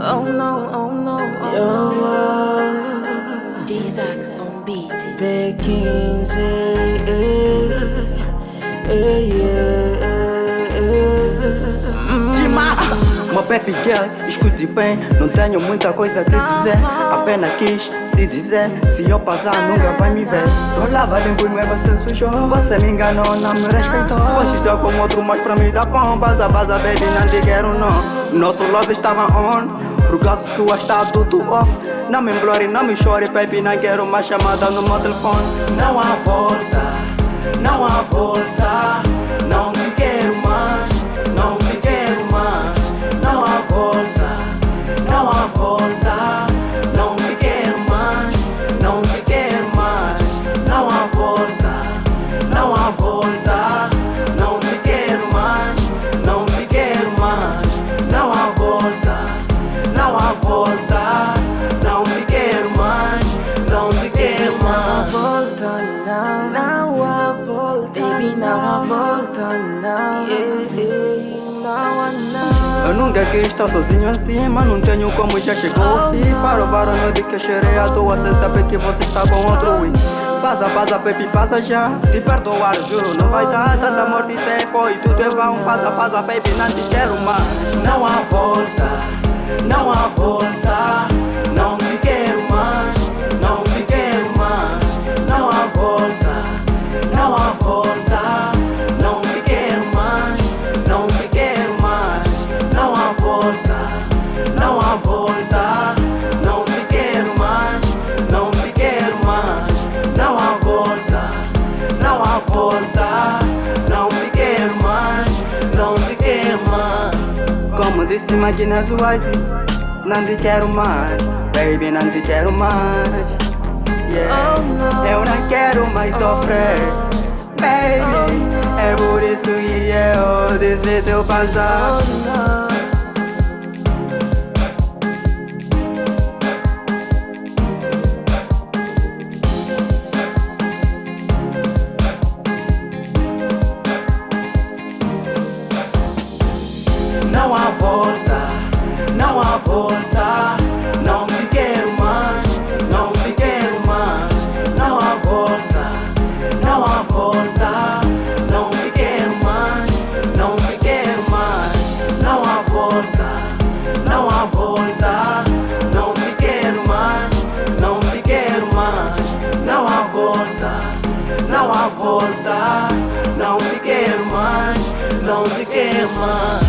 Oh no, oh no, yo, D-Sax on beat. P15, Uma baby girl, escute bem, não tenho muita coisa a te dizer. Apenas quis te dizer, se eu passar nunca vai me ver. Rolava limpo e você sujou, você me enganou, não me respeitou. Você está com outro, mas pra mim dá pão. Baza, baza, baby, não te quero não. Nosso love estava on, por causa sua está tudo off. Não me implore, não me chore, baby, não quero mais chamada no meu telefone. Não há volta, não há volta. Não te quero mais, não te quero mais. Não há volta, não há volta. Não te quero mais, não te quero mais. Não há volta, não há volta. Não te quero mais, não te quero mais. Não há volta, não há volta. Não te quero mais, não te quero mais. volta não há volta, baby, não há volta não, não. Eu nunca quis estar sozinho assim, mas não tenho como, já chegou o fim. Para o noite que eu chorei à toa, sem saber que você está com outro. Passa, passa, baby, passa já. Te perdoar, juro, não vai dar tanta amor de tempo e tudo é vão. Passa, passa, baby, não te quero mais. Não há volta, não há volta. Não te quero mais, não te quero mais. Não há volta, não há volta. Não te quero mais, não te quero mais. Não há volta, não há volta. Não te quero mais, não te quero mais. Não há volta, não há volta. Não te quero mais, não te quero mais. Como disse Maguinas White, não te quero mais, baby, não te quero mais. Yeah. Eu não quero mais sofrer, baby. É por isso que eu decidi eu passar. Não há volta, não há volta. Não te quero mais, não te quero mais. Não há volta, não há volta. Não te quero mais, não te quero mais. Não há volta, não há volta. Não te quero mais, não te quero mais. Não há volta, não há volta. Não te quero mais, não te quero mais.